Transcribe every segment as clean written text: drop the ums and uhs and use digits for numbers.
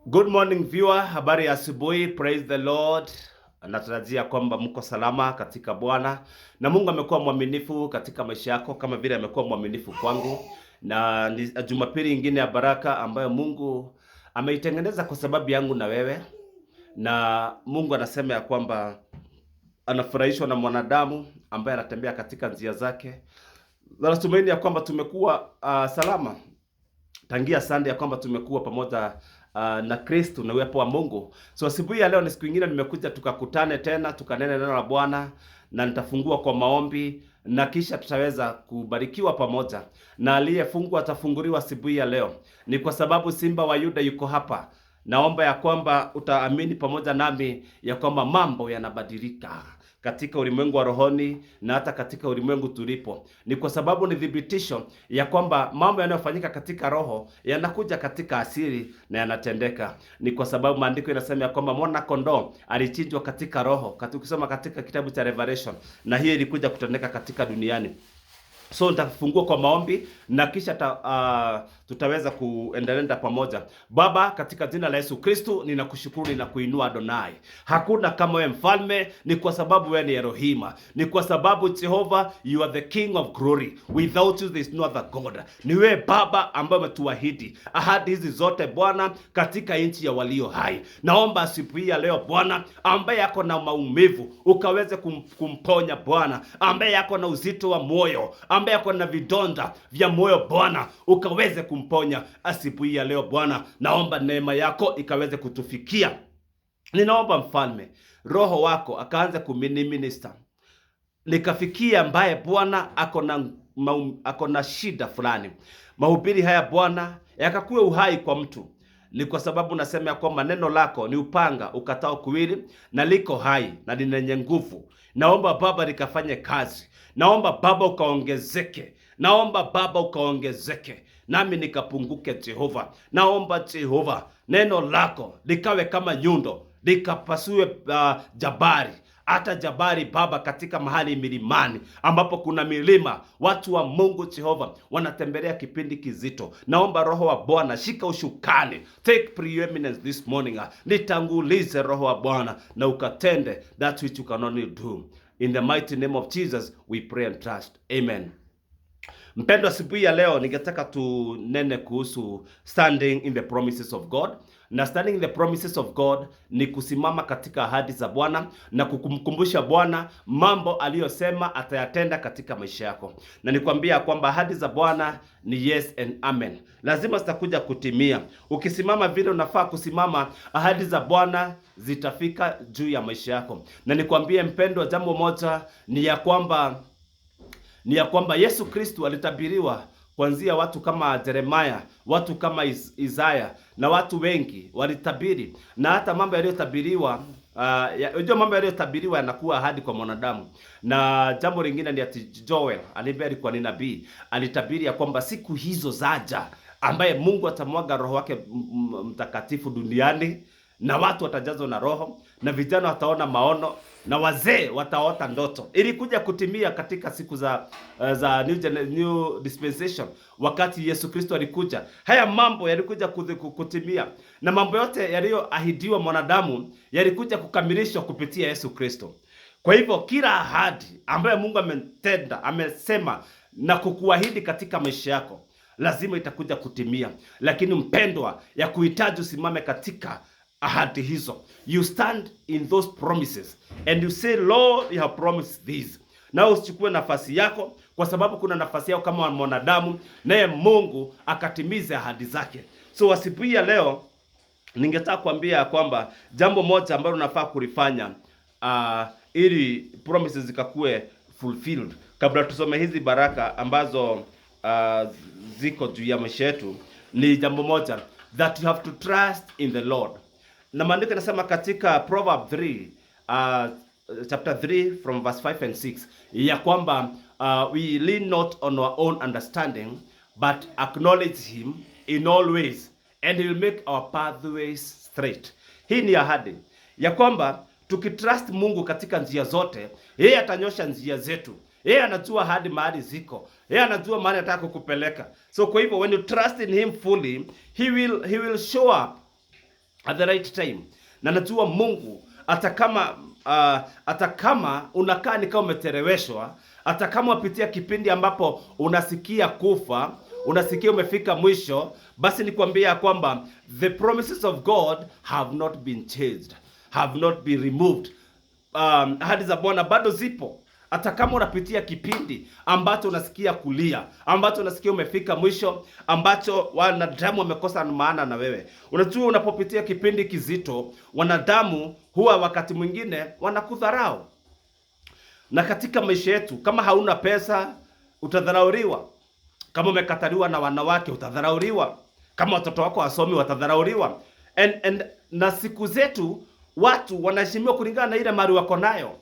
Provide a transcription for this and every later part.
Good morning viewer, habari ya asubuhi. Praise the Lord. Natarajia kwamba mko salama katika Bwana na Mungu amekuwa mwaminifu katika maisha yako kama vile amekuwa mwaminifu kwangu, na ni Jumapili nyingine ya baraka ambayo Mungu ameitengeneza kwa sababu yangu na wewe, na Mungu anasema ya kwamba anafurahishwa na mwanadamu ambaye anatembea katika njia zake. Natumaini ya kwamba tumekuwa salama tangia Sunday, ya kwamba tumekuwa pamoja na Kristo na uwepo wa Mungu. So asubuhi ya leo ni siku nyingine nimekuja tukakutane tena tukanene neno la Bwana, na nitafungua kwa maombi na kisha tutaweza kubarikiwa pamoja, na aliyefungwa atafunguliwa asubuhi ya leo. Ni kwa sababu Simba wa Yuda yuko hapa. Naomba ya kwamba utaamini pamoja nami ya kwamba mambo yanabadilika katika ulimwengu wa rohoni na hata katika ulimwengu tulipo. Ni kwa sababu ni thibitisho ya kwamba mambo yanayofanyika katika roho yanakuja katika asili na yanatendeka. Ni kwa sababu maandiko yanasema ya kwamba mwana kondoo alichinjwa katika roho, ukisoma katika kitabu cha Revelation, na hiyo ilikuja kutendeka katika duniani. So nitafungua kwa maombi na kisha tutaweza kuendelea pamoja. Baba, katika jina la Yesu Kristo ninakushukuru, ninakuinua Adonai. Hakuna kama wewe mfalme, ni kwa sababu wewe ni Elohima. Ni kwa sababu Jehovah, you are the King of glory. Without you there is no other God. Ni wewe Baba ambaye umetuahidi ahadi hizi zote Bwana katika nchi ya walio hai. Naomba asubuhi ya leo Bwana, ambaye yako na maumivu ukaweze kumponya Bwana, ambaye yako na uzito wa moyo, ambaye ako na vidonda vya moyo Bwana, ukaweze kumponya asubuhi ya leo Bwana. Naomba neema yako ikaweze kutufikia. Ninaomba mfalme, roho wako akaanza kuminiminister, nikafikia ambaye Bwana ako na shida fulani. Mahubiri haya Bwana yakakuwe uhai kwa mtu. Ni kwa sababu nasema ya kwamba neno lako ni upanga ukatao kuwili na liko hai na lenye nguvu. Naomba Baba likafanye kazi. Naomba Baba ukaongezeke. Naomba Baba ukaongezeke, nami nikapunguke Jehova. Naomba Jehova neno lako likawe kama nyundo, likapasue jabari, hata jabari Baba, katika mahali milimani ambapo kuna milima. Watu wa Mungu Jehova wanatembelea kipindi kizito. Naomba Roho wa Bwana shika ushukani, take preeminence this morning. Nitangulize Roho wa Bwana na ukatende that which you can only do. In the mighty name of Jesus we pray and trust. Amen. Mpendwa, asubuhi ya leo ningetaka tunene kuhusu standing in the promises of God. Na standing in the promises of God ni kusimama katika ahadi za Bwana na kukumkumbusha Bwana mambo aliyosema atayatenda katika maisha yako. Na nikwambia kwamba ahadi za Bwana ni yes and amen. Lazima zitakuja kutimia. Ukisimama vile unafaa kusimama, ahadi za Bwana zitafika juu ya maisha yako. Na nikwambie mpendwa, jambo moja ni ya kwamba Yesu Kristo alitabiriwa kuanzia watu kama Jeremiah, watu kama Isaiah, na watu wengi walitabiri. Na hata mambo yaliyotabiriwa, unajua mambo yaliyotabiriwa yanakuwa ahadi kwa mwanadamu. Na jambo lingine ni ati Joel alikuwa ni nabii, alitabiri ya kwamba siku hizo zaja ambaye Mungu atamwaga roho wake mtakatifu duniani, na watu watajazwa na roho, na vijana wataona maono, na wazee wataota ndoto. Ilikuja kutimia katika siku za new dispensation, wakati Yesu Kristo alikuja. Haya mambo yalikuja kutimia, na mambo yote yaliyoahidiwa mwanadamu yalikuja kukamilishwa kupitia Yesu Kristo. Kwa hivyo kila ahadi ambayo Mungu ametenda, amesema na kukuahidi katika maisha yako, lazima itakuja kutimia. Lakini mpendwa, ya kuhitaji usimame katika ahadi hizo. You stand in those promises and you say, Lord, you have promised this. Na usichukue nafasi yako, kwa sababu kuna nafasi yako kama mwanadamu, naye Mungu akatimize ahadi zake. So asubuhi ya leo ningetaka kuambia kwamba jambo moja ambalo unafaa kulifanya ili promises zikakue fulfilled, kabla tusome hizi baraka ambazo ziko juu ya maisha yetu, ni jambo moja, that you have to trust in the Lord. Na maandiko yanasema katika Proverbs 3 chapter 3 from verse 5 and 6 ya kwamba we lean not on our own understanding, but acknowledge him in all ways and he will make our pathways straight. Hii ni ahadi ya kwamba tukitrust Mungu katika njia zote, yeye atanyosha njia zetu. Yeye anajua hadi mahali ziko, yeye anajua mahali anataka kukupeleka. So kwa hivyo when you trust in him fully, he will show up at the right time. Na najua Mungu hata kama unakaa ni kama umetereweshwa, hata kama unapitia kipindi ambapo unasikia kufa, unasikia umefika mwisho, basi nikwambia kwamba the promises of God have not been changed, have not been removed. Ahadi za Bwana bado zipo. Hata kama unapitia kipindi ambacho unasikia kulia, ambacho unasikia umefika mwisho, ambacho wanadamu wamekosa maana na wewe. Unajua, unapopitia kipindi kizito, wanadamu huwa wakati mwingine wanakudharau. Na katika maisha yetu, kama hauna pesa, utadharauriwa. Kama umekataliwa na wanawake, utadharauriwa. Kama watoto wako wasomi, watadharauriwa. Na siku zetu watu wanaheshimiwa kulingana na ile mali wako nayo.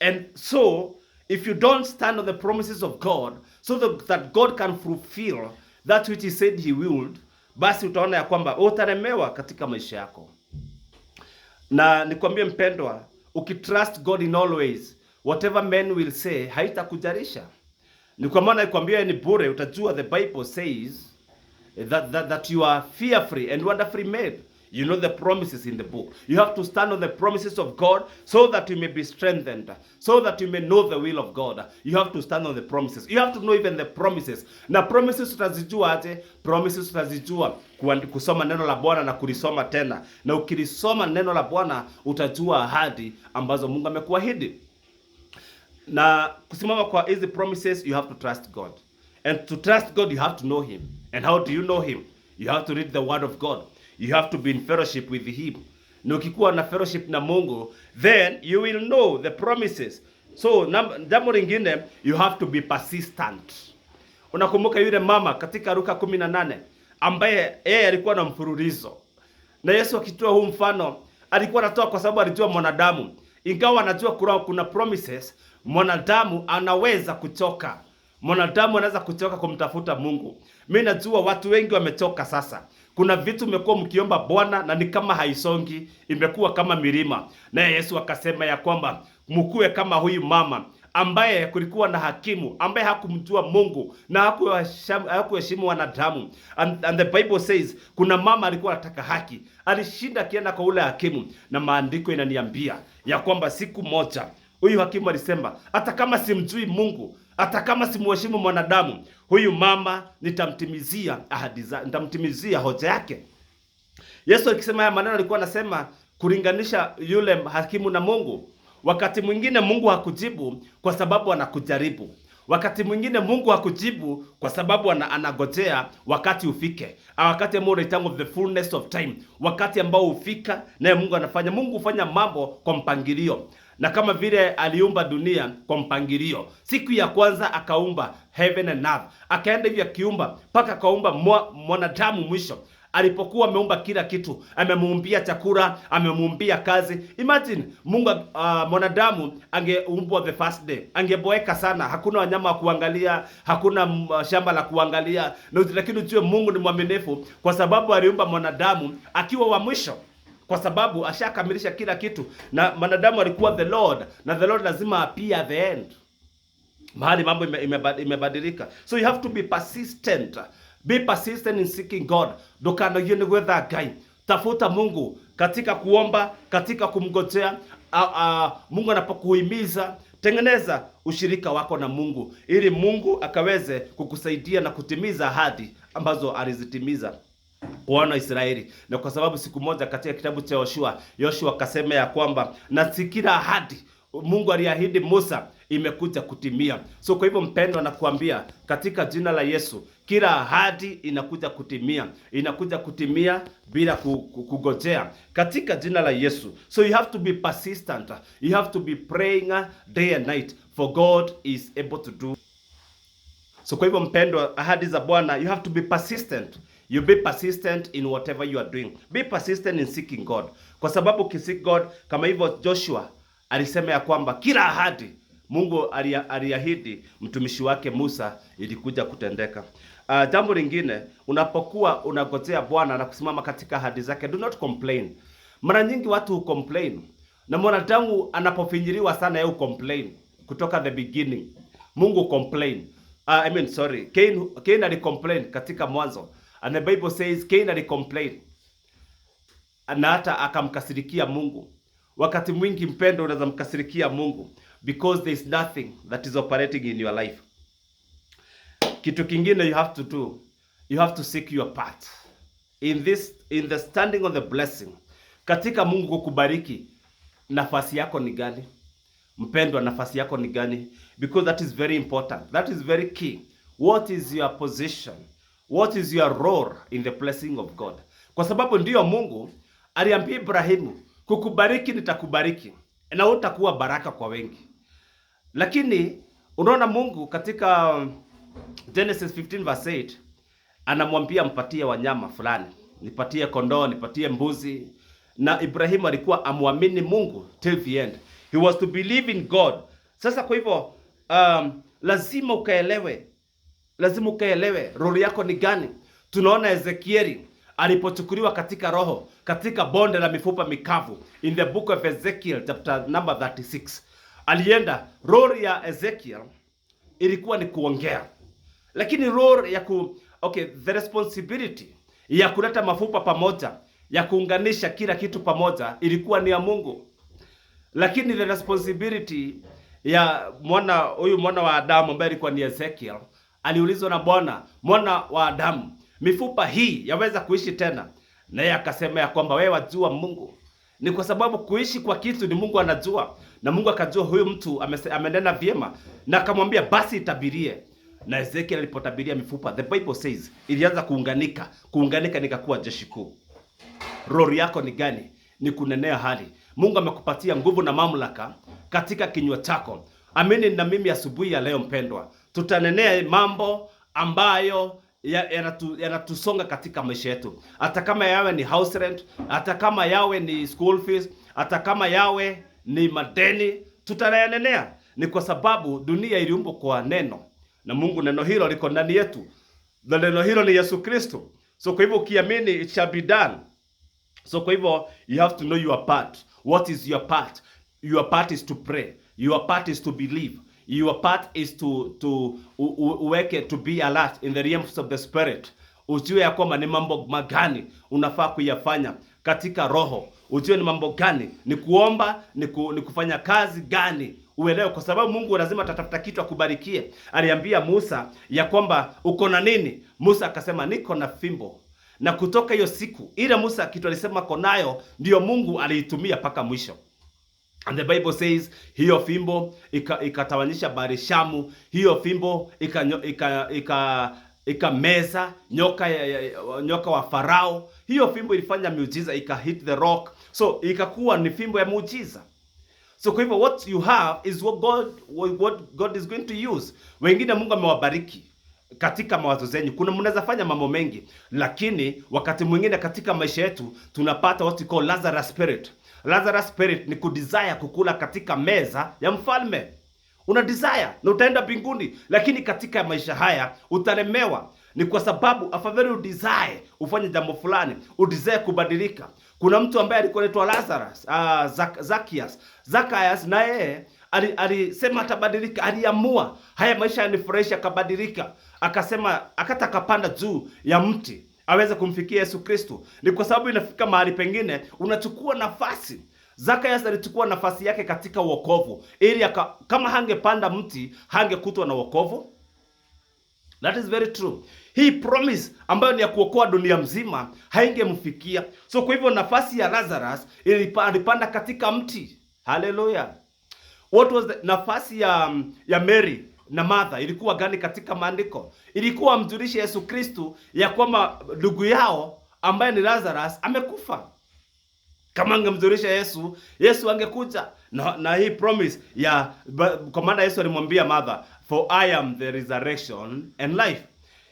And so, if you don't stand on the promises of God, so that God can fulfill that which he said he would, basi utaona ya kwamba utaremewa katika maisha yako. Na nikwambie mpendwa, ukitrust God in all ways, whatever men will say, haitakujarisha. Ni kwa maana nikwambia ni bure, utajua the Bible says that you are fearfully and wonderfully made. You know the promises in the book. You have to stand on the promises of God so that you may be strengthened, so that you may know the will of God. You have to stand on the promises. You have to know even the promises. Na promises utazijua aje? Promises utazijua kusoma neno la Bwana na kulisoma tena. Na ukilisoma neno la Bwana utajua ahadi ambazo Mungu amekuahidi. Na kusimama kwa hizi promises, you have to trust God. And to trust God, you have to know him. And how do you know him? You have to read the word of God. You have to be in fellowship with him. Na ukikuwa na fellowship na Mungu, then you will know the promises. So jambo lingine, you have to be persistent. Unakumbuka yule mama katika Luka 18 ambaye yeye alikuwa na mfululizo. Na Yesu akitoa huu mfano, alikuwa anatoa kwa sababu alijua mwanadamu, ingawa anajua kuna promises, mwanadamu anaweza kuchoka. Mwanadamu anaweza kuchoka kumtafuta Mungu. Mimi najua watu wengi wamechoka sasa. Kuna vitu mmekuwa mkiomba Bwana na ni kama haisongi, imekuwa kama milima. Na Yesu akasema ya kwamba mkue kama huyu mama ambaye kulikuwa na hakimu ambaye hakumjua Mungu na hakuheshimu wanadamu. And the Bible says kuna mama alikuwa anataka haki. Alishinda akienda kwa ule hakimu, na maandiko inaniambia ya kwamba siku moja huyu hakimu alisema, hata kama simjui Mungu, hata kama simuheshimu mwanadamu, huyu mama nitamtimizia ahadi zake, nitamtimizia hoja yake. Yesu akisema haya maneno alikuwa anasema kulinganisha yule hakimu na Mungu. Wakati mwingine Mungu hakujibu kwa sababu anakujaribu. Wakati mwingine Mungu hakujibu kwa sababu anagojea wakati ufike. Wakati ambao unaitwa the fullness of time. Wakati ambao ufika naye Mungu anafanya. Mungu hufanya mambo kwa mpangilio. Na kama vile aliumba dunia kwa mpangilio. Siku ya kwanza akaumba heaven and earth. Akaenda hivyo akiumba mpaka akaumba mwanadamu mwisho. Alipokuwa ameumba kila kitu, amemuumbia chakula, amemuumbia kazi. Imagine Mungu mwanadamu angeumbwa the first day, angeboeka sana, hakuna wanyama wa kuangalia, hakuna shamba la kuangalia. Lakini ujue Mungu ni mwaminifu kwa sababu aliumba mwanadamu akiwa wa mwisho, kwa sababu ashakamilisha kila kitu. Na mwanadamu alikuwa the Lord, na the Lord lazima appear at the end, mahali mambo imebadilika. So you have to be persistent. Be persistent in seeking God. Dokano yene wetha Ngai. Tafuta Mungu katika kuomba, katika kumngojea. Mungu anapokuhimiza, tengeneza ushirika wako na Mungu ili Mungu akaweze kukusaidia na kutimiza ahadi ambazo alizitimiza wana Israeli. Na kwa sababu siku moja katika kitabu cha Yoshua akasema ya kwamba na sikira ahadi Mungu aliahidi Musa imekuja kutimia. So kwa hivyo mpendwa, nakuambia katika jina la Yesu, kila ahadi inakuja kutimia. Inakuja kutimia bila kugojea katika jina la Yesu. So you have to be persistent. You have to be praying day and night, for God is able to do. So kwa hivyo mpendwa, ahadi za Bwana, you have to be persistent. You be persistent in whatever you are doing. Be persistent in seeking God. Kwa sababu ukisik God, kama hivyo Joshua alisema ya kwamba kila ahadi Mungu aliahidi mtumishi wake Musa ilikuja kutendeka. Jambo lingine, unapokuwa unagojea Bwana na kusimama katika ahadi zake, do not complain. Mara nyingi watu complain. Na mwanadamu anapofinyiliwa sana yeye complain kutoka the beginning. Mungu complain. Cain ali complain katika Mwanzo. And the Bible says Cain ali complain. na hata akamkasirikia Mungu. Wakati mwingi mpendo, unaweza mkasirikia Mungu because there is nothing that is operating in your life. Kitu kingine you have to do, you have to seek your part in the standing on the blessing. Katika Mungu kukubariki, nafasi yako ni gani? Mpendwa, nafasi yako ni gani? Because that is very important. That is very key. What is your position? What is your role in the blessing of God? Kwa sababu ndiyo Mungu aliambia Ibrahimu, kukubariki nitakubariki na utakuwa baraka kwa wengi. Lakini unaona Mungu katika Genesis 15 verse 8 anamwambia mpatie wanyama fulani, nipatie kondoo, nipatie mbuzi, na Ibrahimu alikuwa amwamini Mungu till the end. He was to believe in God. Sasa kwa hivyo lazima ukaelewe role yako ni gani. Tunaona Ezekieli alipochukuliwa katika roho katika bonde la mifupa mikavu, in the book of Ezekiel chapter number 36. Alienda, role ya Ezekiel ilikuwa ni kuongea, lakini role ya the responsibility ya kuleta mafupa pamoja, ya kuunganisha kila kitu pamoja ilikuwa ni ya Mungu. Lakini the responsibility ya mwana wa Adamu ambaye alikuwa ni Ezekiel, aliulizwa na Bwana, mwana wa Adamu, mifupa hii yaweza kuishi tena? Naye akasema ya kwamba wewe wajua Mungu. Ni kwa sababu kuishi kwa kitu ni Mungu anajua, na Mungu akajua huyu mtu amenena vyema, na akamwambia basi itabirie. Na Ezekiel alipotabiria mifupa, the Bible says ilianza kuunganika nikakuwa jeshi kuu. Role yako ni gani? Ni kunenea hali. Mungu amekupatia nguvu na mamlaka katika kinywa chako. Amini na mimi asubuhi ya leo mpendwa, tutanenea mambo ambayo yanatusonga katika maisha yetu. Hata kama yawe ni house rent, hata kama yawe ni school fees, hata kama yawe ni madeni, tutayanenea. Ni kwa sababu dunia iliumbwa kwa neno, na Mungu neno hilo liko ndani yetu. Na neno hilo ni Yesu Kristo. So kwa hivyo ukiamini, it shall be done. So kwa hivyo you have to know your part. What is your part? Your part is to pray. Your part is to believe. Your part is to be alert in the realms of the spirit. Ujue ya kwamba ni mambo magani unafaa kuyafanya katika roho. Ujue ni mambo gani, ni kuomba, ni kufanya kazi gani, uelewe, kwa sababu Mungu lazima atatafuta kitu akubarikie. Aliambia Musa ya kwamba uko na nini? Musa akasema niko na fimbo. Na kutoka hiyo siku ile Musa kitu alisema konayo, ndio Mungu aliitumia paka mwisho. And the Bible says hiyo fimbo ikatawanyisha bahari Shamu. Hiyo fimbo ikameza nyoka wa Farao. Hiyo fimbo ilifanya miujiza, hit the rock. So ikakuwa ni fimbo ya muujiza. So kwa hivyo what you have is what God is going to use. Wengine Mungu amewabariki katika mawazo zenyu. Kuna mnaweza fanya mambo mengi, lakini wakati mwingine katika maisha yetu tunapata what we call Lazarus spirit. Lazarus spirit ni kudesire kukula katika meza ya mfalme. Una desire na utaenda mbinguni, lakini katika maisha haya utalemewa. Ni kwa sababu afadhali udesire ufanye jambo fulani, udesire kubadilika. Kuna mtu ambaye alikuwa anaitwa Lazarus, Zacchaeus, na yeye alisema atabadilika. Aliamua haya maisha yanifurahisha, akabadilika. Akasema akapanda juu ya mti aweze kumfikia Yesu Kristo. Ni kwa sababu inafika mahali pengine unachukua nafasi. Zacchaeus alichukua nafasi yake katika wokovu, ili kama hangepanda mti hangekutwa na wokovu. That is very true. Hii promise ambayo ni ya kuokoa dunia mzima haingemfikia. So kwa hivyo nafasi ya Lazarus ilipanda katika mti. Hallelujah. What was the nafasi ya Mary na Martha ilikuwa gani katika maandiko? Ilikuwa mjulishe Yesu Kristo ya kwamba ndugu yao ambaye ni Lazarus amekufa. Kama angemjulisha Yesu angekuja na hii promise ya, kwa maana Yesu alimwambia Martha, for I am the resurrection and life.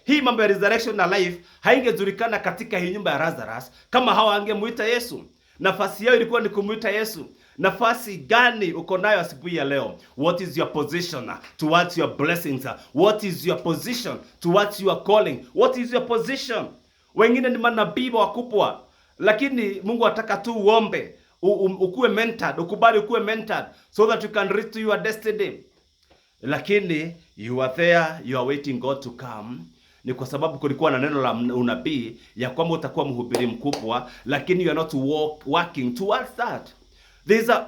Hii mambo ya resurrection na life haingejulikana katika hii nyumba ya Lazarus kama hawa angemuita Yesu. Nafasi yao ilikuwa ni kumuita Yesu. Nafasi gani uko nayo asubuhi ya leo? What is your position towards your blessings? What is your position towards your calling? What is your position? Wengine ni manabii wakubwa, lakini Mungu ataka tu uombe, ukuwe mentored, ukubali ukuwe mentored so that you can reach to your destiny. Lakini you are there, you are waiting God to come Ni kwa sababu kulikuwa na neno la unabii ya kwamba utakuwa mhubiri mkubwa, lakini you are not working towards that.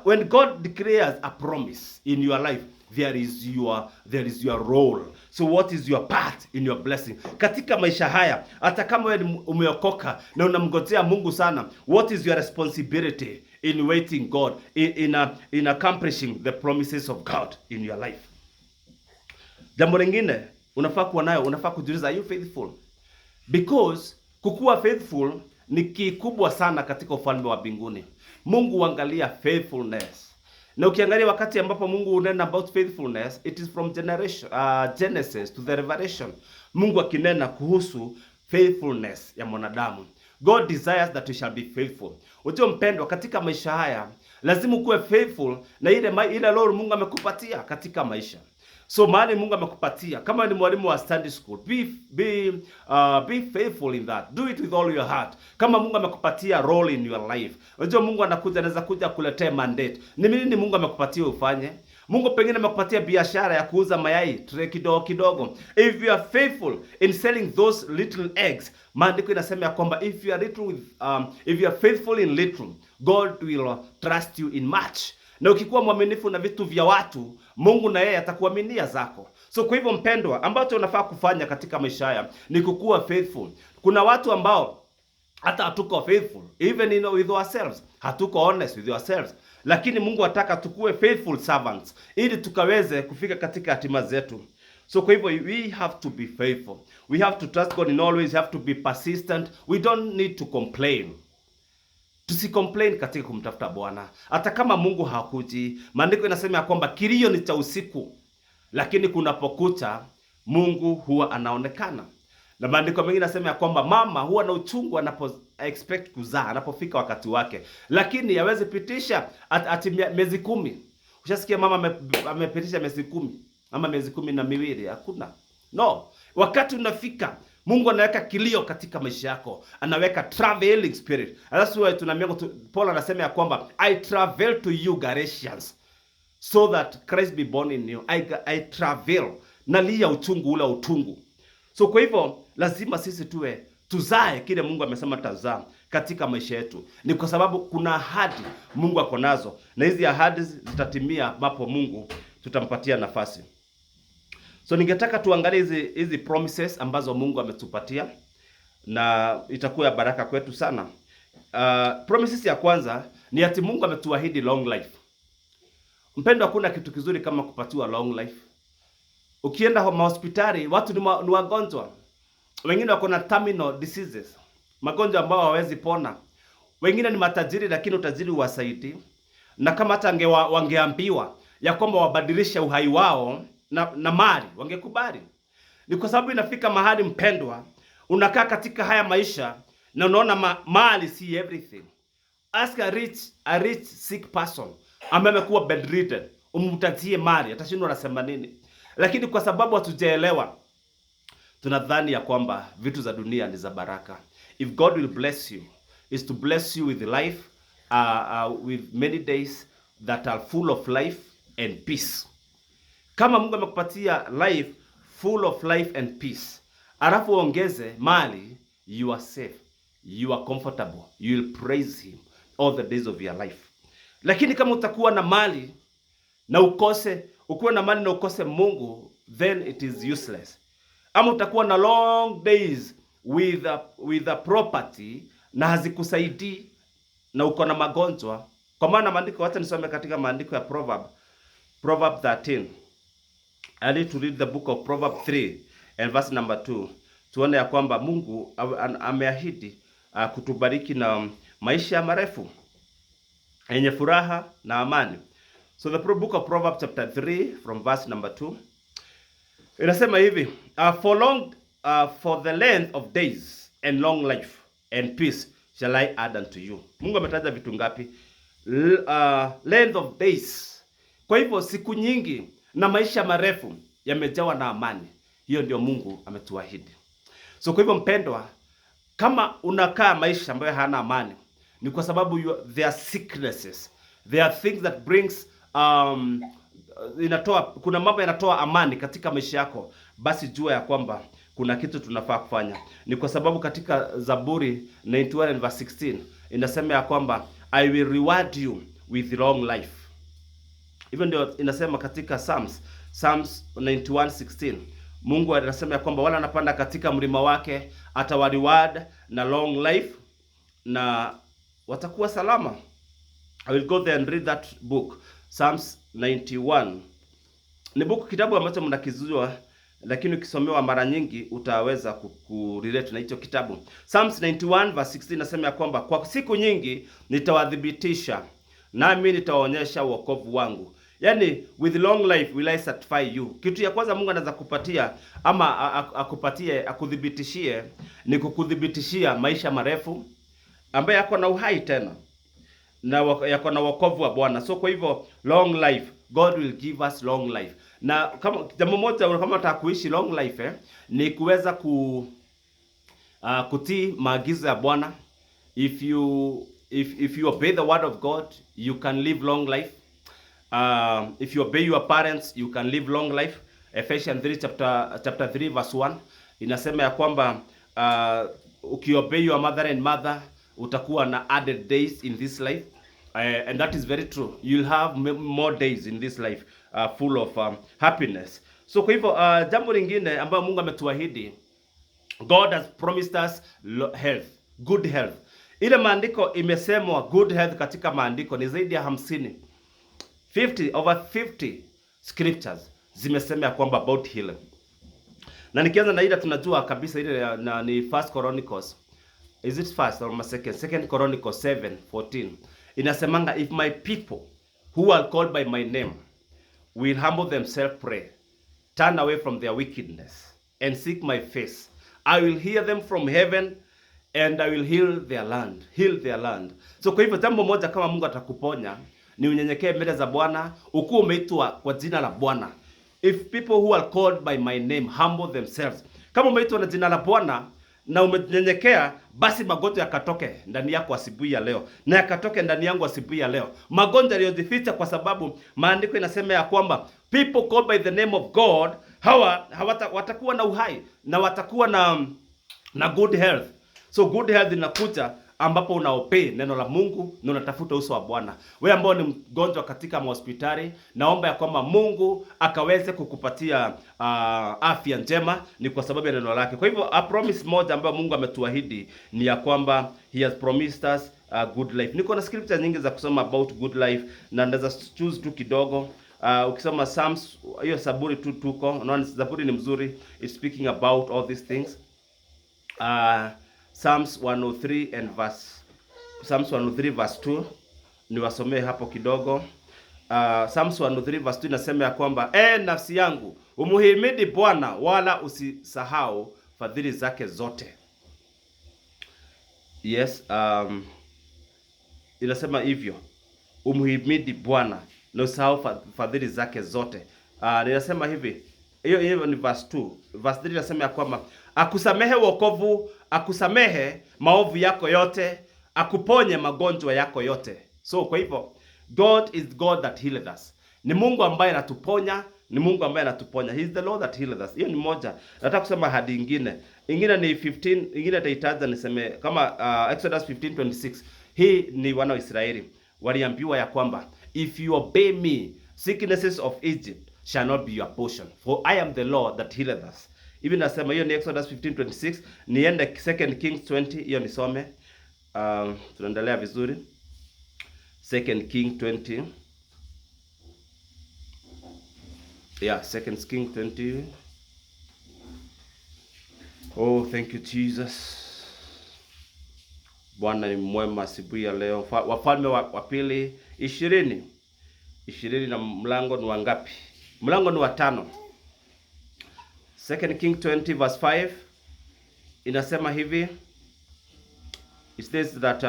When God declares a promise in your life, there is your role. So what is your part in your blessing? Katika maisha haya, hata kama wewe umeokoka na unamngojea Mungu sana, what is your responsibility in waiting God, in accomplishing the promises of God in your life? Jambo lingine unafaa kuwa nayo, unafaa kujiuliza, are you faithful? Because kukuwa faithful ni kikubwa sana katika ufalme wa mbinguni. Mungu huangalia faithfulness. Na ukiangalia wakati ambapo Mungu unena about faithfulness, it is from Genesis to the Revelation. Mungu akinena kuhusu faithfulness ya mwanadamu. God desires that we shall be faithful. Unajua mpendwa, katika maisha haya lazima ukuwe faithful na ile role Mungu amekupatia katika maisha. So mahali Mungu amekupatia, kama ni mwalimu wa Sunday school, be faithful in that. Do it with all your heart. Kama Mungu amekupatia role in your life, unajua Mungu anaweza kuja kuletea mandate. Ni nini Mungu amekupatia ufanye? Mungu pengine amekupatia biashara ya kuuza mayai tray kidogo. If you are faithful in selling those little eggs, maandiko inasema ya kwamba if you are faithful in little, God will trust you in much. Na ukikuwa mwaminifu na vitu vya watu, Mungu na yeye atakuaminia zako. So kwa hivyo mpendwa, ambacho unafaa kufanya katika maisha haya ni kukuwa faithful. Kuna watu ambao hata hatuko faithful, even with ourselves. Hatuko honest with ourselves. Lakini Mungu ataka tukue faithful servants ili tukaweze kufika katika hatima zetu. So kwa hivyo we have to be faithful. We have to trust God in all ways. We have to be persistent. We don't need to complain. Tusicomplain katika kumtafuta Bwana. Hata kama Mungu hakuji, maandiko inasema ya kwamba kilio ni cha usiku, lakini kunapokucha Mungu huwa anaonekana. Na maandiko mengine yanasema ya kwamba mama huwa na uchungu expect kuzaa, anapofika wakati wake. Lakini yaweze pitisha ati miezi 10. Ushasikia mama amepitisha miezi 10 ama miezi 12? Hakuna. No. Wakati unafika, Mungu anaweka kilio katika maisha yako. Anaweka traveling spirit. That's why tunaambia Paul anasema ya kwamba I travel to you Galatians so that Christ be born in you. I travel. Nalia uchungu ule utungu. So kwa hivyo lazima sisi tuzae kile Mungu amesema tazaa katika maisha yetu. Ni kwa sababu kuna ahadi Mungu ako nazo, na hizi ahadi zitatimia mapo Mungu tutampatia nafasi. So ningetaka tuangalie hizi promises ambazo Mungu ametupatia na itakuwa ya baraka kwetu sana. Promises ya kwanza ni ati Mungu ametuahidi long life. Mpendwa, hakuna kitu kizuri kama kupatiwa long life. Ukienda hospitali, watu ni wagonjwa. Wengine wako na terminal diseases, magonjwa ambayo hawawezi pona. Wengine ni matajiri lakini utajiri uwasaidi. Na kama hata wangeambiwa ya kwamba wabadilishe uhai wao na mali, wangekubali. Ni kwa sababu inafika mahali mpendwa, unakaa katika haya maisha na unaona mali si everything. Ask a rich sick person ambaye amekuwa bedridden, umutatie mali, atashindwa anasema nini? Lakini kwa sababu hatujaelewa, tunadhani ya kwamba vitu za dunia ni za baraka. If God will bless you, is to bless you with life, with many days that are full of life and peace. Kama Mungu amekupatia life full of life and peace, alafu ongeze mali, you are safe, you are comfortable, you will praise him all the days of your life. Lakini kama utakuwa na mali na ukose Mungu, then it is useless. Ama utakuwa na long days with a property na hazikusaidii na uko na magonjwa. Kwa maana maandiko, hata nisome katika maandiko ya Proverb 13. I need to read the book of Proverb 3 and verse number 2. Tuone ya kwamba Mungu ameahidi kutubariki na maisha marefu yenye furaha na amani. So the book of Proverbs chapter 3 from verse number 2. Inasema hivi, for the length of days and long life and peace shall I add unto you. Mungu ametaja vitu ngapi? Length of days. Kwa hivyo siku nyingi na maisha marefu yamejawa na amani. Hiyo ndio Mungu ametuahidi. So kwa hivyo mpendwa, kama unakaa maisha ambayo hana amani, ni kwa sababu there are sicknesses. There are things that brings kuna mambo yanatoa amani katika maisha yako. Basi jua ya kwamba kuna kitu tunafaa kufanya. Ni kwa sababu katika Zaburi 91 and verse 16 inasema ya kwamba I will reward you with long life. Hivyo ndio inasema katika Psalms 91:16. Mungu anasema ya kwamba wala anapanda katika mlima wake atawareward na long life na watakuwa salama. I will go there and read that book, Psalms 91. Ni kitabu ambacho mnakizua, lakini ukisomewa mara nyingi utaweza kurelate na hicho kitabu. Psalms 91 verse 16 nasema ya kwamba kwa siku nyingi nitawadhibitisha, nami nitawaonyesha wokovu wangu. Yani, with long life will I satisfy you. Kitu ya kwanza Mungu anaweza kupatia ama akudhibitishie ni kukudhibitishia maisha marefu ambaye yako na uhai tena na yako na wokovu wa Bwana. So kwa hivyo long life, God will give us long life. Na kama jambo moja kama unataka kuishi long life ni kuweza kutii maagizo ya Bwana. If you obey the word of God, you can live long life. If you obey your parents, you can live long life. Ephesians 3 chapter 3 verse 1 inasema ya kwamba ukiobey your mother utakuwa na added days in this life. And that is very true. You'll have more days in this life full of happiness. So kwa hivyo jambo lingine ambayo Mungu ametuahidi, God has promised us health, good health. Ile maandiko imesemwa good health katika maandiko ni zaidi ya 50, over 50 scriptures zimesema ya kwamba about healing. Na nikianza na ile tunajua kabisa ile ni First Chronicles. Is it first or second Chronicles 7:14. Inasemanga, if my people who are called by my name will humble themselves, pray, turn away from their wickedness and seek my face, I will hear them from heaven and I will heal their land. So kwa hivyo jambo moja kama Mungu atakuponya ni unyenyekee mbele za Bwana, ukuwa umeitwa kwa jina la Bwana. If people who are called by my name humble themselves. Kama umeitwa na jina la Bwana na umenyenyekea, basi magonjwa yakatoke ndani yako asubuhi ya leo, na yakatoke ndani yangu asubuhi ya leo. Magonjwa yaliyojificha, kwa sababu maandiko inasema ya kwamba people called by the name of God watakuwa na uhai na watakuwa na good health. So good health inakuja ambapo unaopee neno la Mungu na unatafuta uso wa Bwana. Wewe ambao ni mgonjwa katika hospitali, naomba ya kwamba Mungu akaweze kukupatia afya njema, ni kwa sababu ya neno lake. Kwa hivyo a promise moja ambayo Mungu ametuahidi ni ya kwamba he has promised us a good life. Niko na scripture nyingi za kusoma about good life na naweza choose tu kidogo. Ukisoma Psalms, hiyo Zaburi tu tuko, unaona Zaburi ni mzuri, it's speaking about all these things. Psalms 103 verse 2 niwasomee hapo kidogo. Psalms 103 verse 2 inasema ya kwamba nafsi yangu umuhimidi Bwana, wala usisahau fadhili zake zote. Yes, inasema hivyo, umuhimidi Bwana na usahau fadhili zake zote. Ninasema hivi, hiyo ni verse 2. Verse 3 inasema ya kwamba akusamehe wokovu, akusamehe maovu yako yote, akuponye magonjwa yako yote. So kwa hivyo God is God that healeth us. Ni Mungu ambaye anatuponya, ni Mungu ambaye anatuponya. He is the Lord that healeth us. Hiyo ni moja. Nataka kusema hadi ingine ni 15, ingine taitaja niseme kama Exodus 15:26. Hii ni wana wa Israeli waliambiwa ya kwamba if you obey me, sicknesses of Egypt shall not be your portion, for I am the Lord that healeth us. Hivi nasema, hiyo ni Exodus 15:26. Niende 2 Kings 20, hiyo nisome. Tunaendelea vizuri. 2 King 20. Yeah, 2 King 20. Oh, thank you Jesus. Bwana ni mwema asubuhi ya leo. Wafalme wa pili 20 na mlango ni wangapi? Mlango ni wa 5. 2 King 20 verse 5 inasema hivi. It says that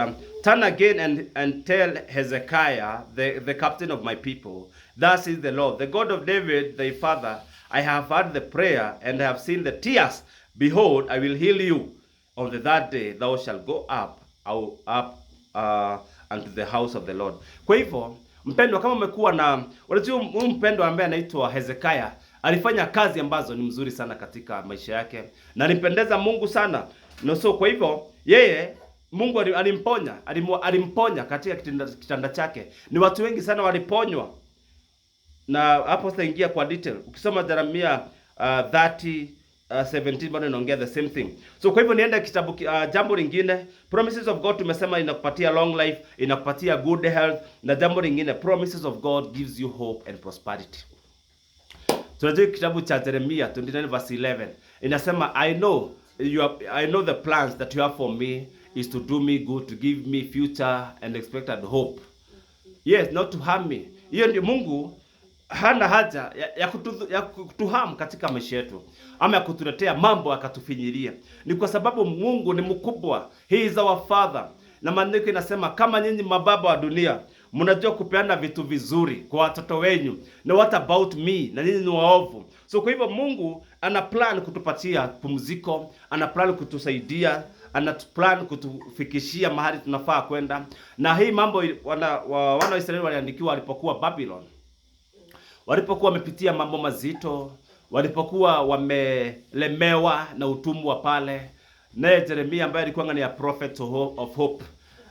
turn again and tell Hezekiah, the captain of my people, thus is the Lord, the God of David thy father, I have heard the prayer and I have seen the tears. Behold, I will heal you. On the third day thou shalt go up unto the house of the Lord. Kwa hivyo mpendwa, kama umekuwa na unajua mpendwa ambaye anaitwa Hezekiah alifanya kazi ambazo ni mzuri sana katika maisha yake na alimpendeza Mungu sana. No, so kwa hivyo yeye Mungu alimponya katika kitanda chake. Ni watu wengi sana waliponywa. Na hapo sitaingia kwa detail. Ukisoma Jeremia 30:17 bado inaongea the same thing. So kwa hivyo nienda kitabu jambo lingine, promises of God tumesema inakupatia long life, inakupatia good health, na jambo lingine, promises of God gives you hope and prosperity. Tunajua kitabu cha Jeremia 29:11 inasema I know the plans that you have for me is to do me good, to give me future and expected hope. Yes, not to harm me. Hiyo ndio Mungu hana haja ya kutuhamu katika maisha yetu ama ya kutuletea mambo akatufinyilia. Ni kwa sababu Mungu ni mkubwa. He is our Father. Na maandiko inasema kama nyinyi mababa wa dunia mnajua kupeana vitu vizuri kwa watoto wenyu, na what about me, na nyinyi ni waovu. So kwa hivyo Mungu ana plan kutupatia pumziko, ana plan kutusaidia, ana plan kutufikishia mahali tunafaa kwenda. Na hii mambo wana wa Israeli waliandikiwa walipokuwa Babylon. Walipokuwa wamepitia mambo mazito, walipokuwa wamelemewa na utumwa pale, naye Jeremia ambaye alikuwa ni a prophet of hope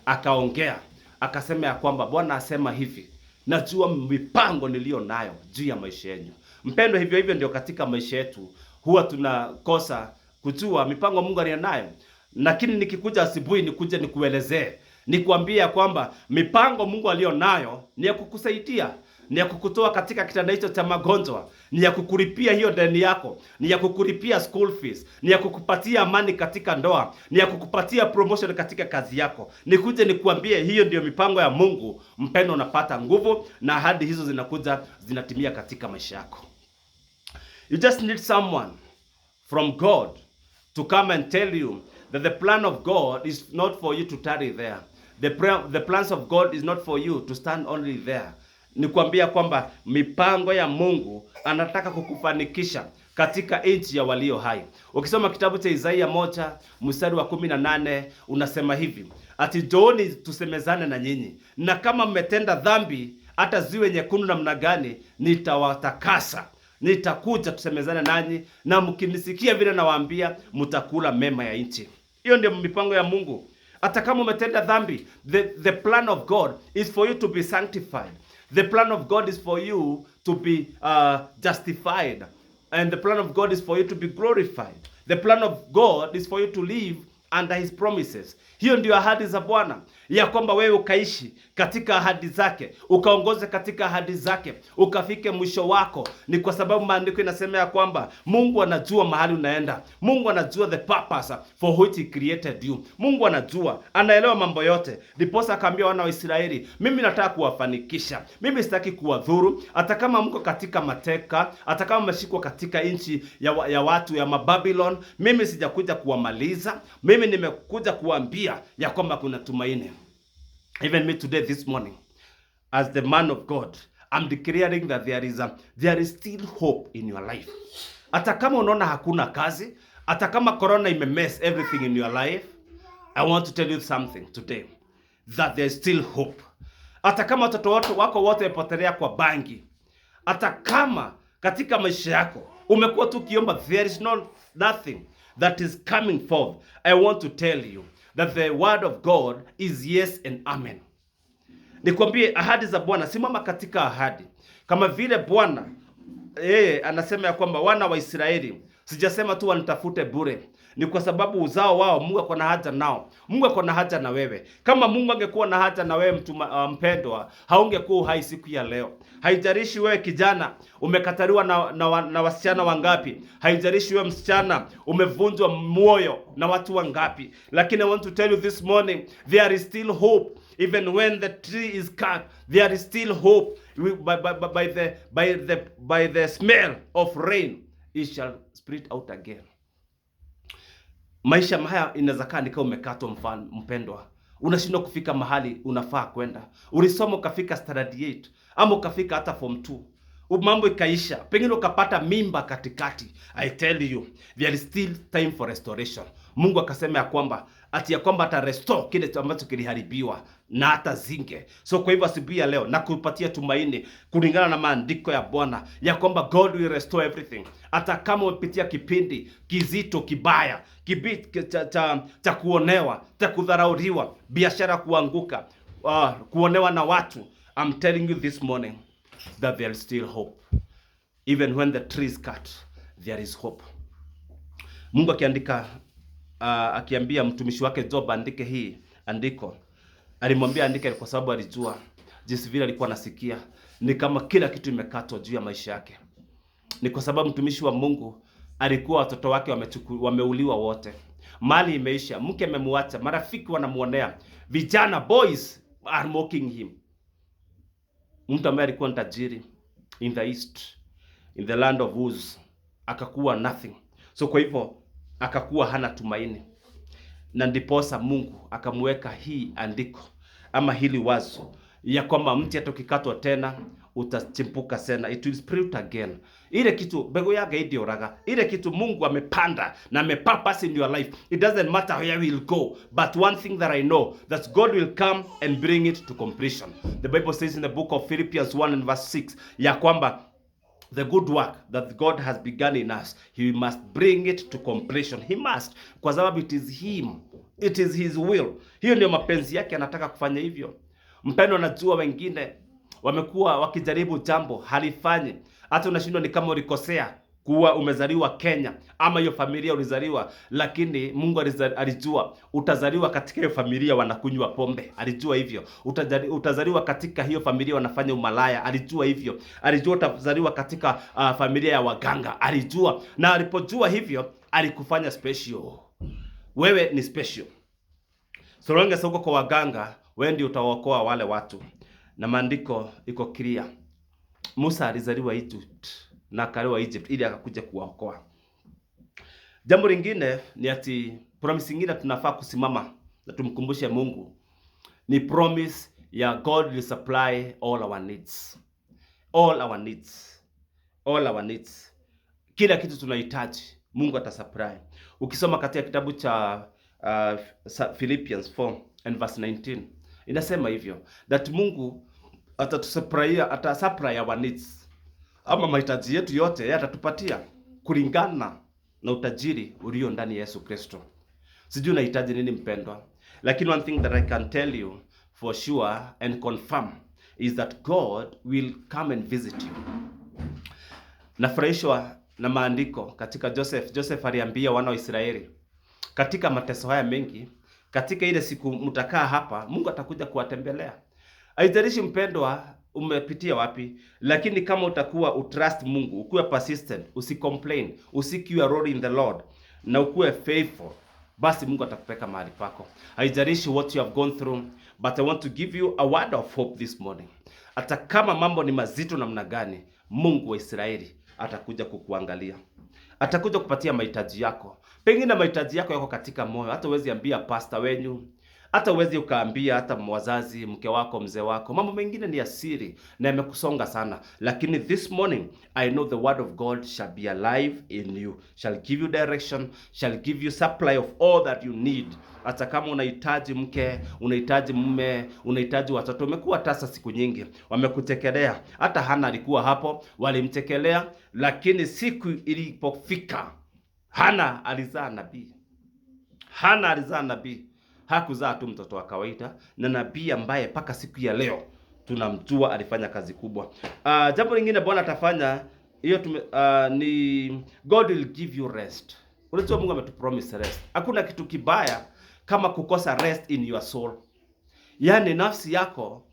akaongea, akasema ya kwamba Bwana asema hivi, najua mipango niliyo nayo juu ya maisha yenu. Mpendo, hivyo ndio katika maisha yetu huwa tunakosa kujua mipango Mungu aliyonayo. Lakini nikikuja asubuhi nikuje nikuelezee, nikwambia kwamba mipango Mungu aliyonayo ni ya kukusaidia, ni ya kukutoa katika kitanda hicho cha magonjwa, ni ya kukulipia hiyo deni yako, ni ya kukulipia school fees, ni ya kukupatia amani katika ndoa, ni ya kukupatia promotion katika kazi yako. Nikuje nikuambie hiyo ndio mipango ya Mungu. Mpendo, unapata nguvu na ahadi hizo zinakuja zinatimia katika maisha yako. You just need someone from God to come and tell you that the plan of God is not for you to tarry there. The plans of God is not for you to stand only there. Ni kuambia kwamba mipango ya Mungu anataka kukufanikisha katika nchi ya walio hai. Ukisoma kitabu cha Isaia 1:18 unasema hivi, ati njooni tusemezane na nyinyi, na kama mmetenda dhambi hata ziwe nyekundu namna gani, nitawatakasa. Nitakuja tusemezane nanyi, na mkinisikia vile nawaambia mtakula mema ya nchi. Hiyo ndio mipango ya Mungu. Hata kama umetenda dhambi, the plan of God is for you to be sanctified. The plan of God is for you to be justified. And the plan of God is for you to be glorified. The plan of God is for you to live under his promises. Hiyo ndio ahadi za Bwana, ya kwamba wewe ukaishi katika ahadi zake, ukaongoze katika ahadi zake, ukafike mwisho wako. Ni kwa sababu maandiko inasema ya kwamba Mungu anajua mahali unaenda. Mungu anajua the purpose for which he created you. Mungu anajua, anaelewa mambo yote. Ndiposa akaambia wana wa Israeli, mimi nataka kuwafanikisha. Mimi sitaki kuwadhuru. Hata kama mko katika mateka, hata kama mmeshikwa katika nchi ya watu ya Babylon, mimi sijakuja kuwamaliza. Mimi nimekuja kuambia ya kwamba kuna tumaini. Even me today, this morning, as the man of God, I'm declaring that there is still hope in your life. Hata kama unaona hakuna kazi, hata kama corona imemess everything in your life, I want to tell you something today, that there is still hope. Hata kama watoto wako wote wamepotelea kwa bangi, hata kama katika maisha yako umekuwa tu kiomba, there is nothing that is coming forth. I want to tell you that the word of God is yes and amen. Nikwambie ahadi za Bwana, simama katika ahadi. Kama vile Bwana anasema ya kwamba wana wa Israeli, sijasema tu wanitafute bure. Ni kwa sababu uzao wao Mungu ako na haja nao. Mungu ako na haja na wewe. Kama Mungu angekuwa na haja na wewe mpendwa, haungekuwa hai siku ya leo. Haijalishi wewe kijana umekataliwa na wasichana wangapi. Haijalishi wewe msichana umevunjwa moyo na watu wangapi. Lakini I want to tell you this morning, there is still hope. Even when the tree is cut, there is still hope. By the smell of rain, it shall spread out again. Maisha haya inaweza kaa nikao umekatwa mpendwa. Unashindwa kufika mahali unafaa kwenda. Ulisoma ukafika standard 8 ama ukafika hata form 2. Mambo ikaisha. Pengine ukapata mimba katikati. I tell you, there is still time for restoration. Mungu akasema ya kwamba ati ya kwamba ata restore kile ambacho kiliharibiwa na hata zinge. So kwa hivyo asubuhi ya leo nakupatia tumaini kulingana na maandiko ya Bwana ya kwamba God will restore everything. Hata kama umepitia kipindi kizito kibaya, cha kuonewa, cha kudharauliwa, biashara kuanguka, kuonewa na watu, I'm telling you this morning that there is still hope. Even when the tree is cut, there is hope. Mungu akiambia mtumishi wake Job andike hii andiko, alimwambia andike kwa sababu alijua jinsi vile alikuwa anasikia ni kama kila kitu imekatwa juu ya maisha yake. Ni kwa sababu mtumishi wa Mungu alikuwa watoto wake wameuliwa wote, mali imeisha, mke amemwacha, marafiki wanamuonea, vijana boys are mocking him. Mtu ambaye alikuwa tajiri in the east, in the land of Uz, akakuwa nothing. So kwa hivyo akakuwa hana tumaini, na ndiposa Mungu akamweka hii andiko ama hili wazo ya kwamba mti atokikatwa tena utachimpuka tena, it will sprout again. Ile kitu mbegu yake idioraga, ile kitu Mungu amepanda na amepurpose in your life, it doesn't matter where we will go, but one thing that I know, that God will come and bring it to completion. The Bible says in the book of Philippians 1 and verse 6 ya kwamba the good work that God has begun in us, he must bring it to completion. He must, kwa sababu it is him, it is his will. Hiyo ndio mapenzi yake, anataka kufanya hivyo. Mpendo, najua wengine wamekuwa wakijaribu jambo halifanyi, hata unashindwa ni kama ulikosea kuwa umezaliwa Kenya ama hiyo familia ulizaliwa, lakini Mungu alijua utazaliwa katika hiyo familia wanakunywa pombe, alijua hivyo. Utazaliwa katika hiyo familia wanafanya umalaya, alijua hivyo. Alijua utazaliwa katika familia ya waganga, alijua. Na alipojua hivyo, alikufanya special. Wewe ni special. So long as uko kwa waganga, wewe ndio utawaokoa wale watu. Na maandiko iko clear. Musa alizaliwa Egypt na akalewa Egypt ili akakuja kuwaokoa. Jambo lingine ni ati promise nyingine tunafaa kusimama na tumkumbushe Mungu ni promise ya God will supply all our needs. All our needs. All our needs. Kila kitu tunahitaji Mungu atasupply. Ukisoma katika kitabu cha Philippians 4 and verse 19 inasema hivyo, that Mungu atasupply our needs, ama mahitaji yetu yote yeye atatupatia kulingana na utajiri ulio ndani ya Yesu Kristo. Sijui unahitaji nini mpendwa, lakini one thing that I can tell you for sure and confirm is that God will come and visit you. Nafurahishwa na maandiko katika Joseph aliambia wana wa Israeli, katika mateso haya mengi, katika ile siku mtakaa hapa, Mungu atakuja kuwatembelea. Haijalishi mpendwa umepitia wapi, lakini kama utakuwa utrust Mungu, ukuwe persistent, usicomplain, usikiwa roll in the Lord, na ukuwe faithful, basi Mungu atakupeka mahali pako. Haijalishi what you have gone through, but I want to give you a word of hope this morning. Hata kama mambo ni mazito namna gani, Mungu wa Israeli atakuja kukuangalia. Atakuja kupatia mahitaji yako. Pengine mahitaji yako yako katika moyo, hata uwezi ambia pastor wenyu, hata uwezi ukaambia hata wazazi, mke wako, mzee wako. Mambo mengine ni ya siri na yamekusonga sana. Lakini this morning, I know the word of God shall be alive in you. Shall give you direction, shall give you supply of all that you need. Hata kama unahitaji mke, unahitaji mume, unahitaji watoto, umekuwa tasa siku nyingi, wamekutekelea. Hata Hana alikuwa hapo, walimtekelea, lakini siku ilipofika, Hana alizaa nabii. Hana alizaa nabii. Hakuzaa tu mtoto wa kawaida, na nabii ambaye paka siku ya leo tunamjua alifanya kazi kubwa. Jambo lingine Bwana atafanya hiyo ni God will give you rest. Unajua Mungu ametupromise rest. Hakuna kitu kibaya kama kukosa rest in your soul. Yaani nafsi yako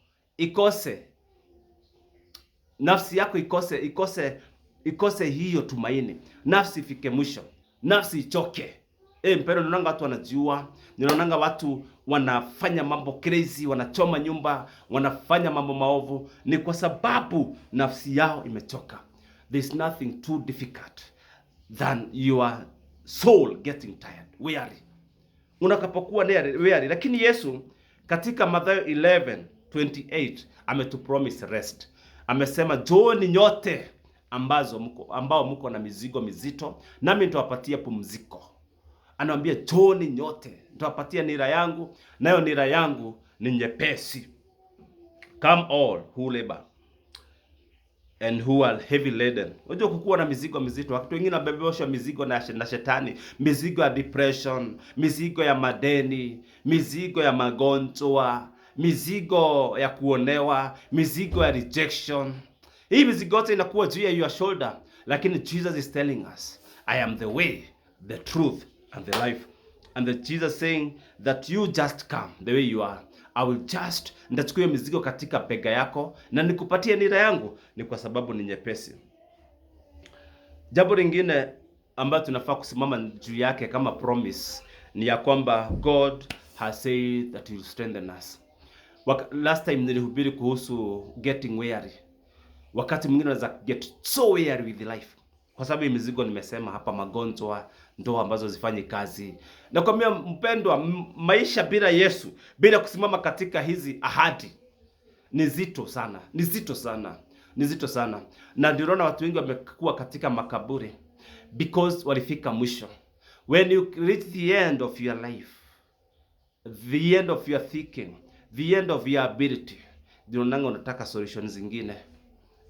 ikose hiyo tumaini. Nafsi ifike mwisho. Nafsi ichoke. Mpendo, ninaona watu wanajiua, ninaona watu wanafanya mambo crazy, wanachoma nyumba, wanafanya mambo maovu, ni kwa sababu nafsi yao imechoka. There's nothing too difficult than your soul getting tired, weary. Unakapokuwa weary, lakini Yesu katika Mathayo 11:28 ametupromise rest. Amesema, "Njooni nyote ambao mko na mizigo mizito, nami nitawapatia pumziko." Anawaambia njooni nyote, nitawapatia nira yangu, nayo nira yangu ni nyepesi. Come all who labor and who are heavy laden. Unajua kukuwa na mizigo mizito. Watu wengine wabebeshwa mizigo na shetani, mizigo ya depression, mizigo ya madeni, mizigo ya magonjwa, mizigo ya kuonewa, mizigo ya rejection. Hii mizigo yote inakuwa juu ya your shoulder, lakini Jesus is telling us, I am the way, the truth and the life. And the Jesus saying that you just come the way you are. I will just, nitachukua mizigo katika bega yako na nikupatie nira yangu, ni kwa sababu ni nyepesi. Jambo lingine ambalo tunafaa kusimama juu yake kama promise ni ya kwamba God has said that he will strengthen us. Last time nilihubiri kuhusu getting weary. Wakati mwingine unaweza get so weary with life, kwa sababu hii mizigo nimesema hapa, magonjwa, ndoa ambazo zifanyi kazi. Nakwambia mpendwa, maisha bila Yesu, bila kusimama katika hizi ahadi ni zito sana, ni zito sana, ni zito sana. Na ndio naona watu wengi wamekuwa katika makaburi because walifika mwisho. When you reach the end of your life, the end of your thinking, the end of your ability, ndio nanga unataka solutions zingine,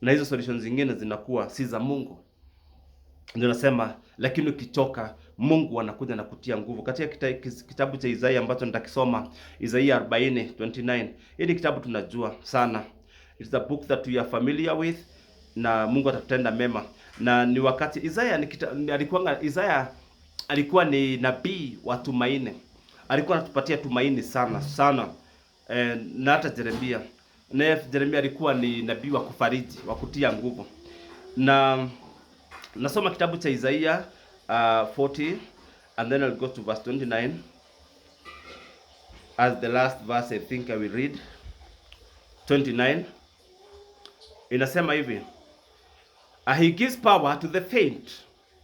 na hizo solutions zingine zinakuwa si za Mungu. Ndio nasema, lakini ukichoka Mungu anakuja na kutia nguvu. Katika kitabu cha Isaiah ambacho nitakisoma, Isaiah 40:29. Hii ni kitabu tunajua sana. It's a book that we are familiar with, na Mungu atatenda mema. Na ni wakati Isaiah alikuwa ni nabii wa tumaini. Alikuwa anatupatia tumaini sana sana. Na hata Yeremia alikuwa ni nabii wa kufariji, wa kutia nguvu. Na nasoma kitabu cha Isaiah 40 and then I'll go to verse 29 as the last verse. I think I will read 29. Inasema hivi, he gives power to the faint,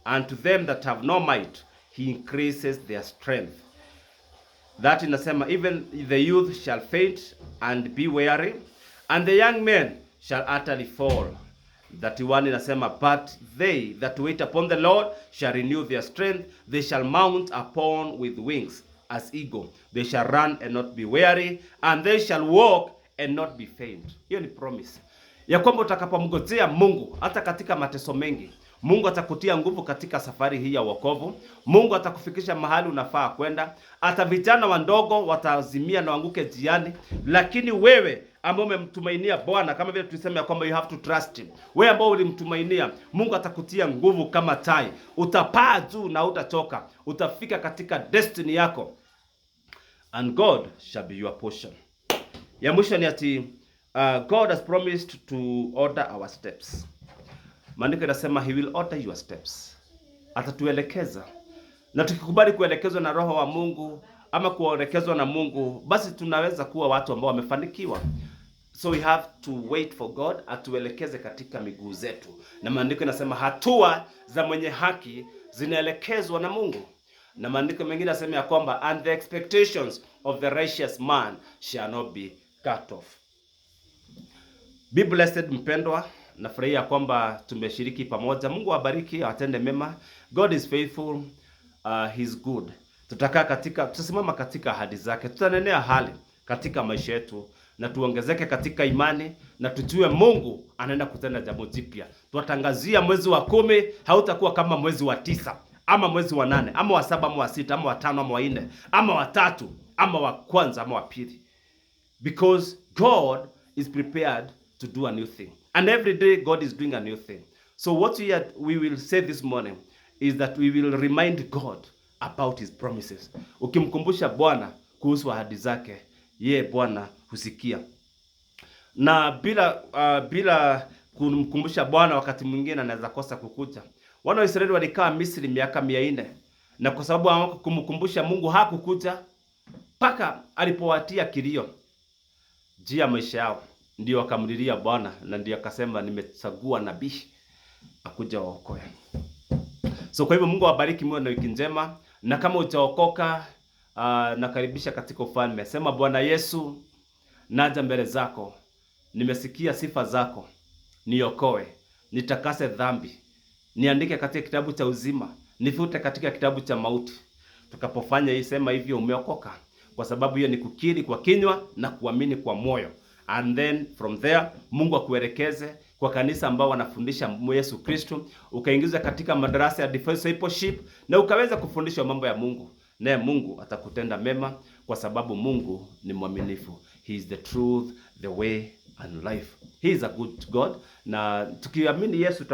and to them that have no might he increases their strength. That inasema, even the youth shall faint and be weary, and the young men shall utterly fall. 31 inasema, but they that wait upon the Lord shall renew their strength, they shall mount upon with wings as eagle, they shall run and not be weary, and they shall walk and not be faint. Hiyo ni promise ya kwamba utakapomngojea Mungu hata katika mateso mengi, Mungu atakutia nguvu katika safari hii ya wokovu. Mungu atakufikisha mahali unafaa kwenda. Hata vijana wandogo watazimia na wanguke jiani, lakini wewe ambao umemtumainia Bwana, kama vile tulisema ya kwamba you have to trust him. Wewe ambao ulimtumainia Mungu atakutia nguvu kama tai. Utapaa juu na utachoka. Utafika katika destiny yako. And God shall be your portion. Ya mwisho ni ati God has promised to order our steps. Maandiko yanasema he will order your steps. Atatuelekeza. Na tukikubali kuelekezwa na Roho wa Mungu ama kuelekezwa na Mungu, basi tunaweza kuwa watu ambao wamefanikiwa. So we have to wait for God atuelekeze katika miguu zetu. Na maandiko yanasema hatua za mwenye haki zinaelekezwa na Mungu. Na maandiko mengine yanasema ya kwamba and the expectations of the righteous man shall not be cut off. Be blessed mpendwa. Nafurahia kwamba tumeshiriki pamoja. Mungu awabariki, awatende mema. God is faithful, he's good. Tutasimama katika ahadi zake. Tutanenea hali katika maisha yetu na tuongezeke katika imani na tujue Mungu anaenda kutenda jambo jipya. Tuwatangazia mwezi wa 10 hautakuwa kama mwezi wa 9 ama mwezi wa 8 ama wa 7 ama wa 6 ama wa 5 ama wa 4 ama wa 3 ama wa kwanza ama wa pili. Because God is prepared to do a new thing. And every day God is doing a new thing. So what we will say this morning is that we will remind God about his promises. Ukimkumbusha Bwana kuhusu ahadi zake, yeye Bwana husikia. Na bila kumkumbusha Bwana, wakati mwingine anaweza kosa kukuja. Wana wa Israeli walikaa Misri miaka 400, na kwa sababu hawakumkumbusha Mungu hakukuja paka alipowatia kilio juu ya maisha yao. Ndio akamlilia Bwana na ndio akasema nimechagua nabii akuja waokoe. So kwa hivyo Mungu awabariki, mwe na wiki njema, na kama utaokoka nakaribisha katika ufalme. Sema, Bwana Yesu, naja mbele zako. Nimesikia sifa zako. Niokoe, nitakase dhambi. Niandike katika kitabu cha uzima, nifute katika kitabu cha mauti. Tukapofanya hii, sema hivyo, umeokoka, kwa sababu hiyo ni kukiri kwa kinywa na kuamini kwa moyo. And then from there Mungu akuelekeze kwa kanisa ambao wanafundisha Yesu Kristo, ukaingizwa katika madarasa ya discipleship na ukaweza kufundishwa mambo ya Mungu, naye Mungu atakutenda mema, kwa sababu Mungu ni mwaminifu. He is the truth, the way and life. He is a good God, na tukiamini Yesu